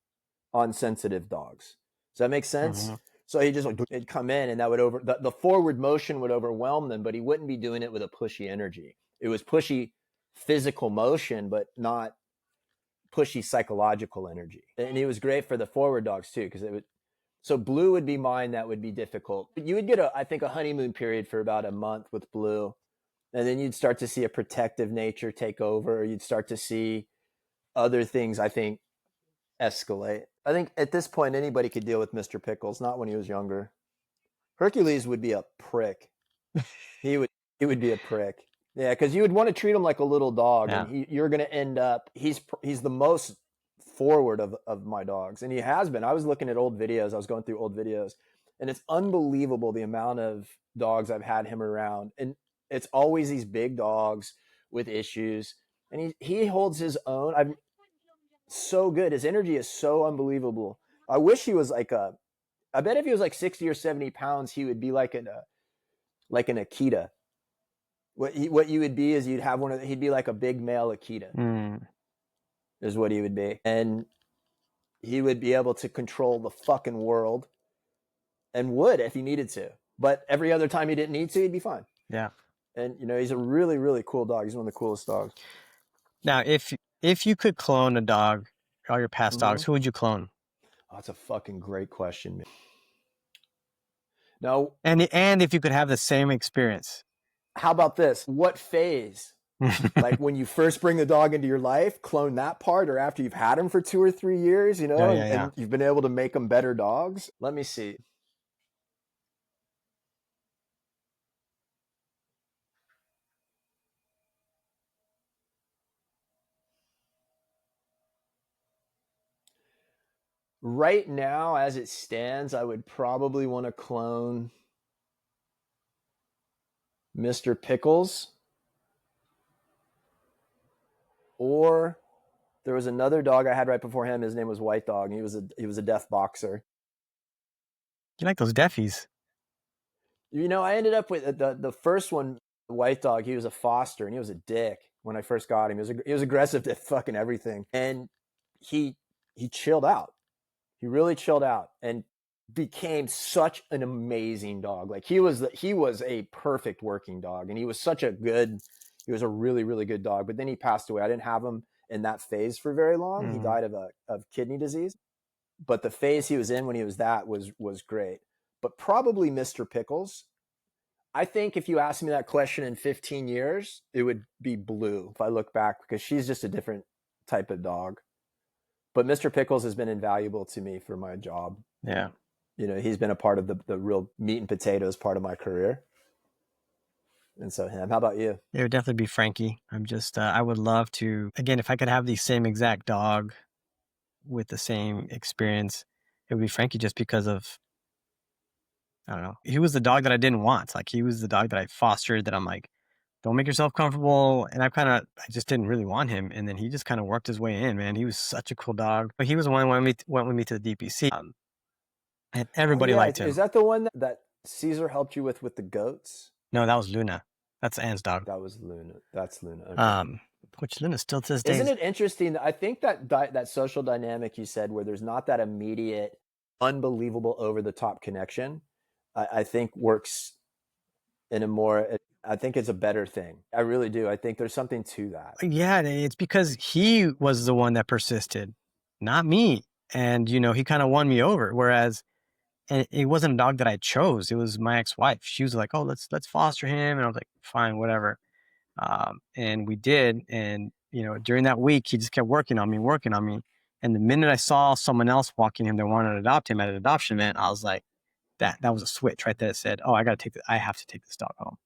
on sensitive dogs. Does that make sense? Mm-hmm. So he just it'd come in and that would the forward motion would overwhelm them, but he wouldn't be doing it with a pushy energy. It was pushy physical motion, but not pushy psychological energy. And he was great for the forward dogs too, because so Blue would be mine. That would be difficult. But you would get I think a honeymoon period for about a month with Blue. And then you'd start to see a protective nature take over. You'd start to see other things, I think, escalate. I think at this point, anybody could deal with Mr. Pickles, not when he was younger. Hercules would be a prick. He would be a prick. Yeah, because you would want to treat him like a little dog, and you're going to end up. He's the most forward of my dogs, and he has been. I was looking at old videos. I was going through old videos, and it's unbelievable the amount of dogs I've had him around, and it's always these big dogs with issues, and he holds his own. I'm so good. His energy is so unbelievable. I wish he was like I bet if he was like 60 or 70 pounds, he would be like an Akita. What you would be is you'd have he'd be like a big male Akita is what he would be. And he would be able to control the fucking world and would if he needed to. But every other time he didn't need to, he'd be fine. Yeah. And, he's a really, really cool dog. He's one of the coolest dogs. Now, if you could clone a dog, all your past dogs, who would you clone? Oh, that's a fucking great question, man. No. And if you could have the same experience. How about this? What phase Like when you first bring the dog into your life, clone that part, or after you've had him for 2 or 3 years, and you've been able to make them better dogs. Let me see. Right now, as it stands, I would probably want to clone Mr. Pickles, or there was another dog I had right before him. His name was White Dog, and he was a deaf boxer. You like those deafies? I ended up with the first one, White Dog. He was a foster, and he was a dick when I first got him. He was aggressive to fucking everything, and he chilled out. He really chilled out and became such an amazing dog. Like he was a perfect working dog, and he was a really, really good dog. But then he passed away. I didn't have him in that phase for very long. Mm-hmm. He died of kidney disease. But the phase he was in when he was was great. But probably Mr. Pickles. I think if you asked me that question in 15 years, it would be Blue if I look back, because she's just a different type of dog. But Mr. Pickles has been invaluable to me for my job. Yeah. He's been a part of the real meat and potatoes part of my career. And so him. How about you? It would definitely be Frankie. I'm just, I would love to, again, if I could have the same exact dog with the same experience, it would be Frankie, just because of, I don't know. He was the dog that I didn't want. Like he was the dog that I fostered, that I'm like, don't make yourself comfortable. And I just didn't really want him. And then he just kind of worked his way in, man. He was such a cool dog. But he was the one who went with me to the DPC. And everybody liked him. Is that the one that Caesar helped you with the goats? No, that was Luna. That's Anne's dog. That was Luna. That's Luna. Okay. Which Luna still to this day. Isn't it interesting? I think that social dynamic you said, where there's not that immediate, unbelievable, over the top connection, I think works in a more. I think it's a better thing. I really do. I think there's something to that. Yeah, it's because he was the one that persisted, not me. And he kind of won me over. Whereas, and it wasn't a dog that I chose. It was my ex-wife. She was like, "Oh, let's foster him," and I was like, "Fine, whatever." And we did. And during that week, he just kept working on me. And the minute I saw someone else walking him that wanted to adopt him at an adoption event, I was like, that was a switch right there. It said, "Oh, I have to take this dog home."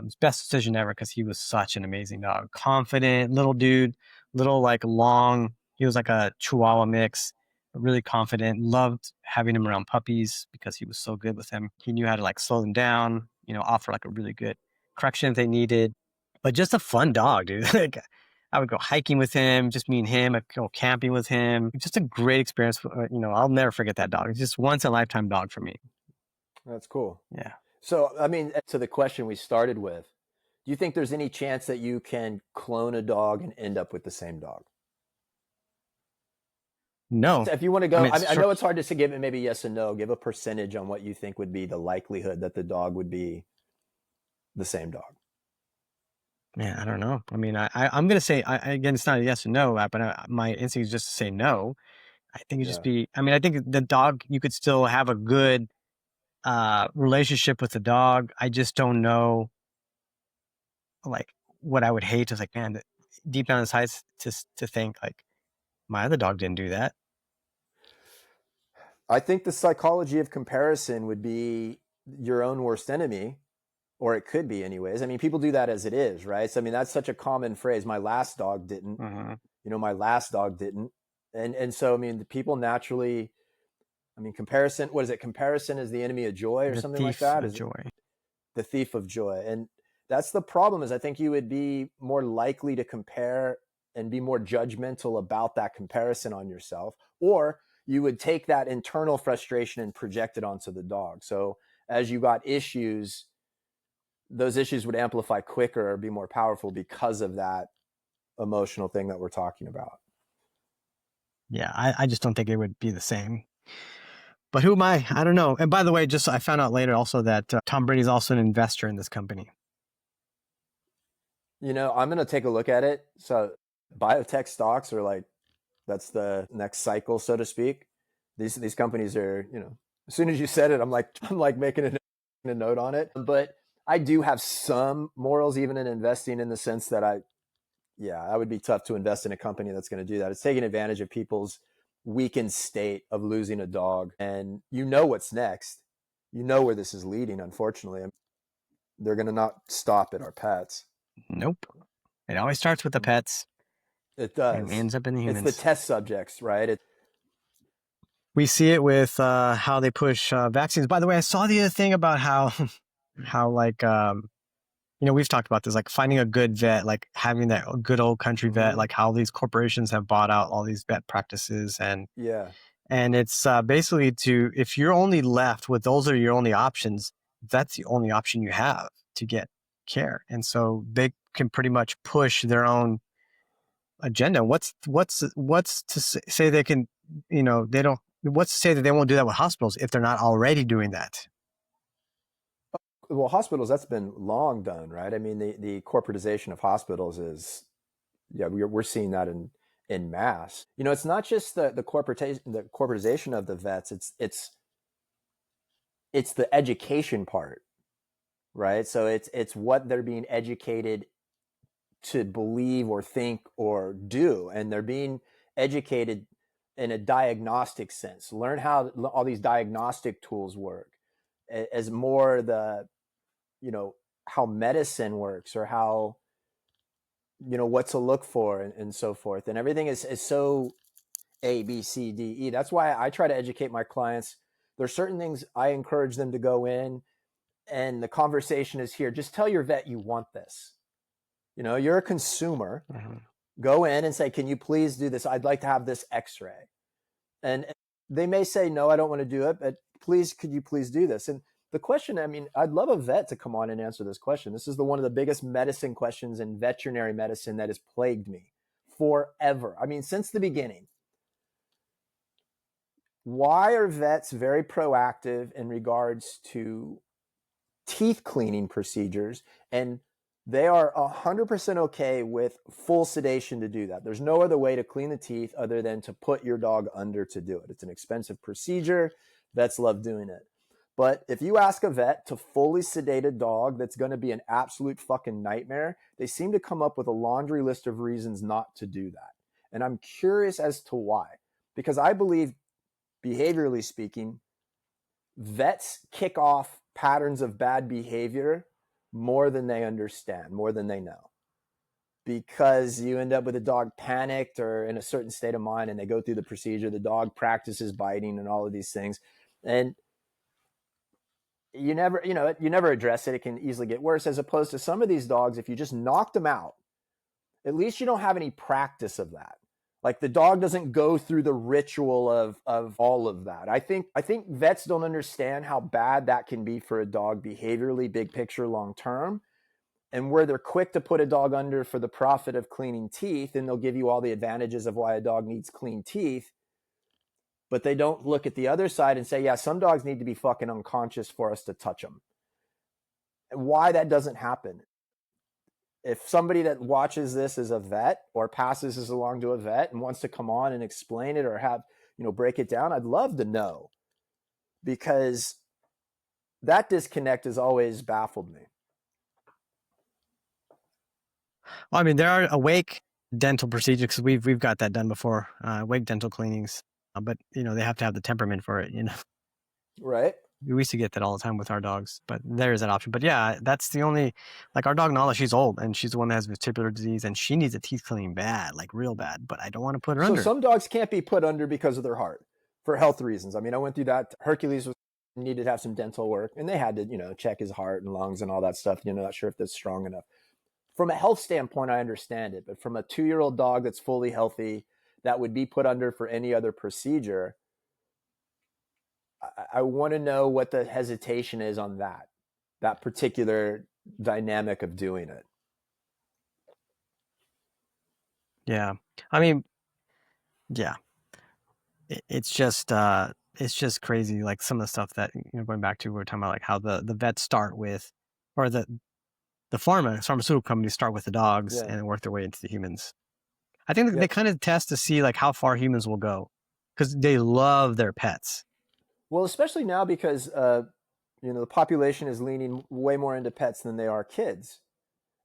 It's best decision ever, because he was such an amazing dog. Confident little dude, little like long. He was like a Chihuahua mix, but really confident. Loved having him around puppies because he was so good with them. He knew how to like slow them down, offer like a really good correction if they needed. But just a fun dog, dude. Like, I would go hiking with him, just me and him. I'd go camping with him. Just a great experience. I'll never forget that dog. It's just once in a lifetime dog for me. That's cool. Yeah. So, I mean, to the question we started with, do you think there's any chance that you can clone a dog and end up with the same dog? No. If you want to go, I know it's hard to give it maybe yes and no. Give a percentage on what you think would be the likelihood that the dog would be the same dog. Man, I don't know. I mean, I'm going to say, again, it's not a yes or no, but my instinct is just to say no. I think it'd just be, I think the dog, you could still have a good relationship with the dog. I just don't know, like, what I would hate is like, man, deep down inside to think like, my other dog didn't do that. I think the psychology of comparison would be your own worst enemy. Or it could be anyways. I mean, people do that as it is, right? So, I mean, that's such a common phrase. My last dog didn't, my last dog didn't. And so, I mean, the people naturally, comparison, what is it? Comparison is the enemy of joy, or something like that? Is joy. The thief of joy. And that's the problem, is I think you would be more likely to compare and be more judgmental about that comparison on yourself, or you would take that internal frustration and project it onto the dog. So as you got issues, those issues would amplify quicker or be more powerful because of that emotional thing that we're talking about. Yeah, I just don't think it would be the same. But who am I? I don't know. And by the way, I found out later also that Tom Brady's also an investor in this company. I'm going to take a look at it. So biotech stocks are like, that's the next cycle, so to speak. These companies are, as soon as you said it, I'm like making a note on it. But I do have some morals even in investing, in the sense that I would be tough to invest in a company that's going to do that. It's taking advantage of people's weakened state of losing a dog. And you know what's next. You know where this is leading, unfortunately. They're going to not stop at our pets. Nope. It always starts with the pets. It does. And ends up in the humans. It's the test subjects, right? We see it with how they push vaccines. By the way, I saw the other thing about how like, we've talked about this, like finding a good vet, like having that good old country vet, like how these corporations have bought out all these vet practices. And it's basically if you're only left with those are your only options, that's the only option you have to get care. And so they can pretty much push their own agenda. What's to say they can, they don't, what's to say that they won't do that with hospitals if they're not already doing that? Well, hospitals, that's been long done, right? I mean, the corporatization of hospitals is, we're seeing that in mass. It's not just the corporatization of the vets. It's the education part, right? So it's what they're being educated to believe or think or do, and they're being educated in a diagnostic sense. Learn how all these diagnostic tools work, as more the how medicine works, or how what to look for, and so forth. And everything is so A, B, C, D, E. That's why I try to educate my clients. There's certain things I encourage them to go in, and the conversation is here. Just tell your vet you want this. You're a consumer. Go in and say, can you please do this? I'd like to have this x-ray. And they may say, no, I don't want to do it, but please, could you please do this? And the question, I mean, I'd love a vet to come on and answer this question. This is one of the biggest medicine questions in veterinary medicine that has plagued me forever. I mean, since the beginning. Why are vets very proactive in regards to teeth cleaning procedures, and they are 100% okay with full sedation to do that? There's no other way to clean the teeth other than to put your dog under to do it. It's an expensive procedure. Vets love doing it. But if you ask a vet to fully sedate a dog, that's going to be an absolute fucking nightmare. They seem to come up with a laundry list of reasons not to do that. And I'm curious as to why. Because I believe, behaviorally speaking, vets kick off patterns of bad behavior more than they understand, more than they know. Because you end up with a dog panicked or in a certain state of mind, and they go through the procedure. The dog practices biting and all of these things. And you never address it. It can easily get worse, as opposed to some of these dogs, if you just knocked them out, at least you don't have any practice of that. Like, the dog doesn't go through the ritual of all of that. I think vets don't understand how bad that can be for a dog behaviorally, big picture, long term. And where they're quick to put a dog under for the profit of cleaning teeth, and they'll give you all the advantages of why a dog needs clean teeth, but they don't look at the other side and say, yeah, some dogs need to be fucking unconscious for us to touch them. And why that doesn't happen. If somebody that watches this is a vet or passes this along to a vet and wants to come on and explain it or have, break it down, I'd love to know, because that disconnect has always baffled me. Well, I mean, there are awake dental procedures, because we've got that done before, awake dental cleanings, but they have to have the temperament for it, Right. We used to get that all the time with our dogs, but there is that option. But yeah, that's the only, like, our dog Nala, she's old, and she's the one that has vestibular disease, and she needs a teeth cleaning bad, like real bad, but I don't want to put her under. So some dogs can't be put under because of their heart, for health reasons. I mean, I went through that. Hercules needed to have some dental work, and they had to, check his heart and lungs and all that stuff. Not sure if that's strong enough. From a health standpoint, I understand it, but from a 2-year-old dog that's fully healthy, that would be put under for any other procedure, I want to know what the hesitation is on that particular dynamic of doing it. Yeah. I mean, yeah, it's just crazy. Like, some of the stuff that, going back to, we were talking about, like how the vets start with, or the pharmaceutical companies start with the dogs and work their way into the humans. I think they kind of test to see, like, how far humans will go, because they love their pets. Well, especially now, because the population is leaning way more into pets than they are kids.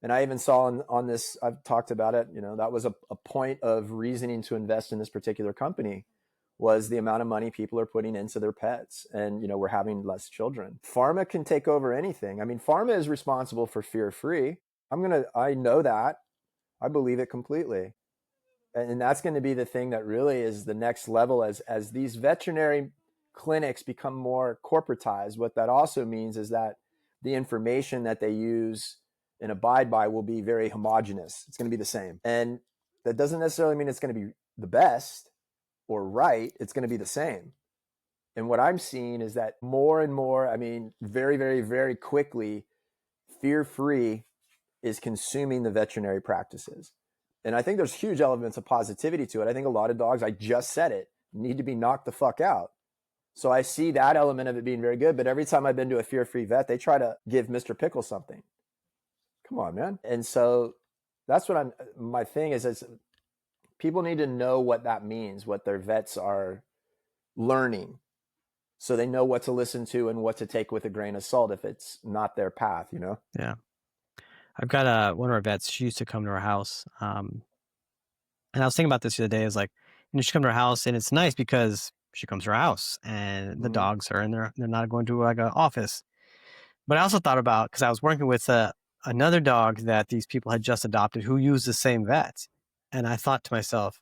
And I even saw on this, I've talked about it, that was a point of reasoning to invest in this particular company, was the amount of money people are putting into their pets. And, we're having less children. Pharma can take over anything. I mean, pharma is responsible for fear-free. I know that. I believe it completely. And that's going to be the thing that really is the next level as these veterinary clinics become more corporatized. What that also means is that the information that they use and abide by will be very homogenous. It's going to be the same. And that doesn't necessarily mean it's going to be the best or right. It's going to be the same. And what I'm seeing is that more and more, I mean, very, very, very quickly, fear-free is consuming the veterinary practices. And I think there's huge elements of positivity to it. I think a lot of dogs, I just said it, need to be knocked the fuck out. So I see that element of it being very good. But every time I've been to a fear-free vet, they try to give Mr. Pickle something. Come on, man. And so that's what my thing is people need to know what that means, what their vets are learning, so they know what to listen to and what to take with a grain of salt if it's not their path, Yeah. I've got one of our vets. She used to come to our house. And I was thinking about this the other day. Is like, she come to our house, and it's nice because she comes to our house, and the dogs are in there. They're not going to like an office. But I also thought about, because I was working with another dog that these people had just adopted who used the same vet, and I thought to myself,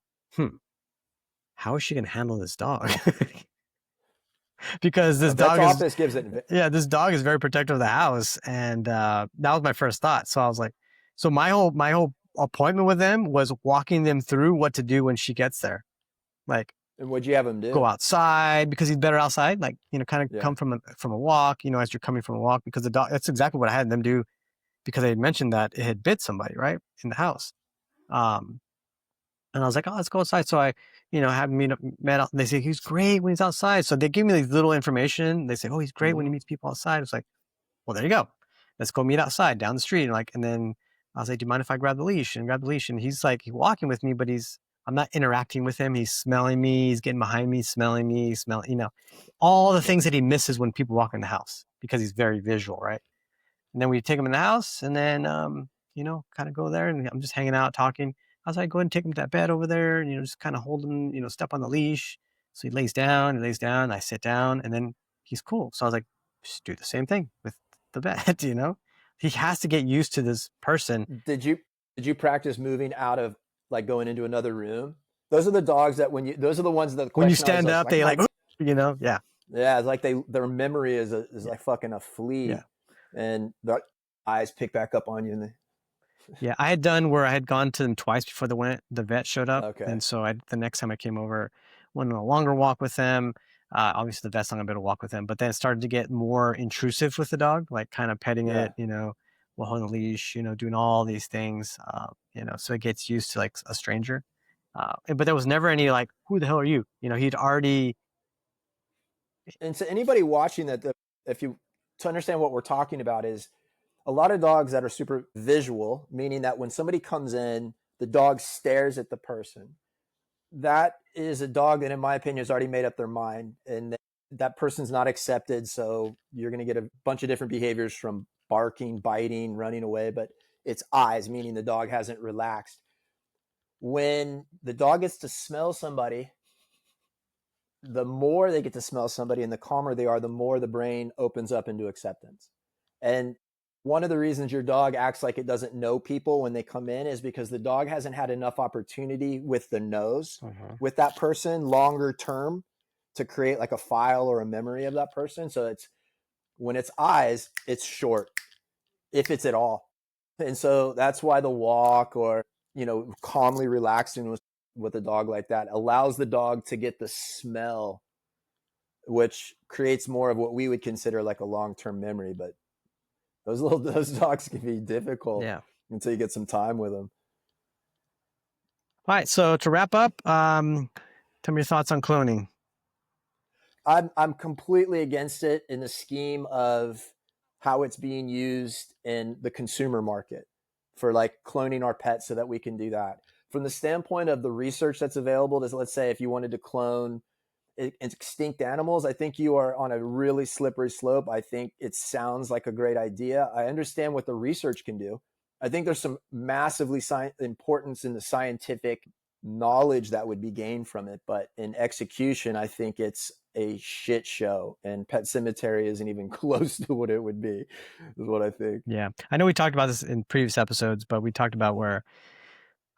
how is she going to handle this dog? Because this dog this dog is very protective of the house, and that was my first thought. So I was like, so my whole appointment with them was walking them through what to do when she gets there. Like, and what'd you have him do? Go outside, because he's better outside. Like, kind of come from a walk, as you're coming from a walk, because the dog, that's exactly what I had them do, because they had mentioned that it had bit somebody right in the house. And I was like, oh, let's go outside. So I, have met out. They say he's great when he's outside. So they give me these little information. They say, oh, he's great when he meets people outside. It's like, well, there you go. Let's go meet outside down the street. And then I was like, do you mind if I grab the leash? And he's like, he's walking with me, but I'm not interacting with him. He's smelling me. He's getting behind me, smelling me, all the things that he misses when people walk in the house, because he's very visual, right? And then we take him in the house, and then, kind of go there, and I'm just hanging out, talking. I was like, go ahead and take him to that bed over there, and, just kind of hold him, step on the leash. So he lays down, I sit down, and then he's cool. So I was like, just do the same thing with the vet, He has to get used to this person. Did you practice moving out of, like, going into another room? Those are the dogs that those are the ones that when you stand up, they like, yeah. Yeah, it's like their memory is like fucking a flea. Yeah. And their eyes pick back up on you. Yeah, I had done where I had gone to them twice before the vet showed up. Okay. And so the next time I came over, went on a longer walk with them. Obviously, the vet's not going to be able to walk with them, but then it started to get more intrusive with the dog, like kind of petting it, while holding the leash, doing all these things, so it gets used to like a stranger. But there was never any like, who the hell are you? He'd already. And so anybody watching that, to understand what we're talking about, is a lot of dogs that are super visual, meaning that when somebody comes in, the dog stares at the person. That is a dog that, in my opinion, has already made up their mind, and that person's not accepted. So you're going to get a bunch of different behaviors, from barking, biting, running away, but it's eyes, meaning the dog hasn't relaxed. When the dog gets to smell somebody, the more they get to smell somebody and the calmer they are, the more the brain opens up into acceptance. And one of the reasons your dog acts like it doesn't know people when they come in is because the dog hasn't had enough opportunity with the nose, with that person longer term, to create like a file or a memory of that person. So when it's eyes, it's short, if it's at all. And so that's why the walk, or, calmly relaxing with a dog like that, allows the dog to get the smell, which creates more of what we would consider like a long-term memory. But those dogs can be difficult until you get some time with them. All right. So to wrap up, tell me your thoughts on cloning. I'm completely against it in the scheme of how it's being used in the consumer market for like cloning our pets so that we can do that. From the standpoint of the research that's available, let's say if you wanted to clone extinct animals, I think you are on a really slippery slope. I think it sounds like a great idea. I understand what the research can do. I think there's some massively importance in the scientific knowledge that would be gained from it. But in execution, I think it's a shit show. And Pet Cemetery isn't even close to what it would be, is what I think. Yeah. I know we talked about this in previous episodes, but we talked about where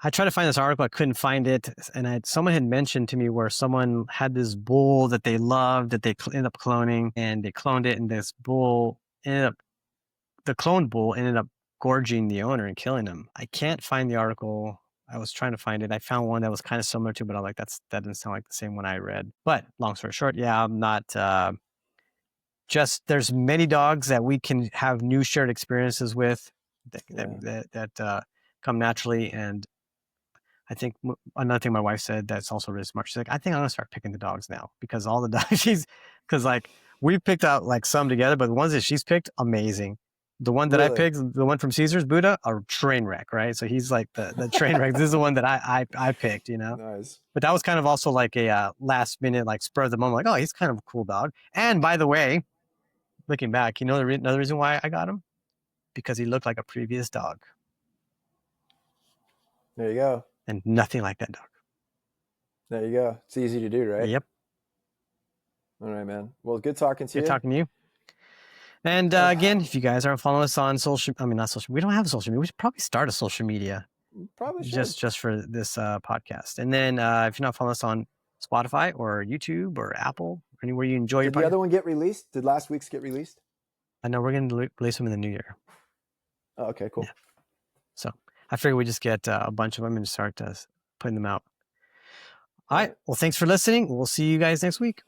I tried to find this article. I couldn't find it. And someone had mentioned to me where someone had this bull that they loved that they ended up cloning, and they cloned it. And this bull the cloned bull ended up gorging the owner and killing him. I can't find the article. I was trying to find it. I found one that was kind of similar to, but I was like, that doesn't sound like the same one I read. But long story short, yeah, I'm not there's many dogs that we can have new shared experiences with that come naturally. And I think another thing my wife said that's also really smart. She's like, I think I'm gonna start picking the dogs now, because all the dogs because like we picked out like some together, but the ones that she's picked, amazing. The one that I picked, the one from Caesar's, Buddha, a train wreck, right? So he's like the train wreck. This is the one that I picked, you know. Nice. But that was kind of also like a last minute, like spur of the moment, like, oh, he's kind of a cool dog. And by the way, looking back, you know, another reason why I got him, because he looked like a previous dog. There you go. And nothing like that dog. There you go. It's easy to do, right? Yep. All right, man. Well, good talking to you. Good talking to you. And again, if you guys aren't following us on not social, we don't have a social media. We should probably start a social media. Probably should. Just for this podcast. And then if you're not following us on Spotify or YouTube or Apple, anywhere you enjoy your podcast. Did the other one get released? Did last week's get released? I know we're going to release them in the new year. Oh, okay, cool. Yeah. So I figure we just get a bunch of them and start putting them out. All right. Well, thanks for listening. We'll see you guys next week.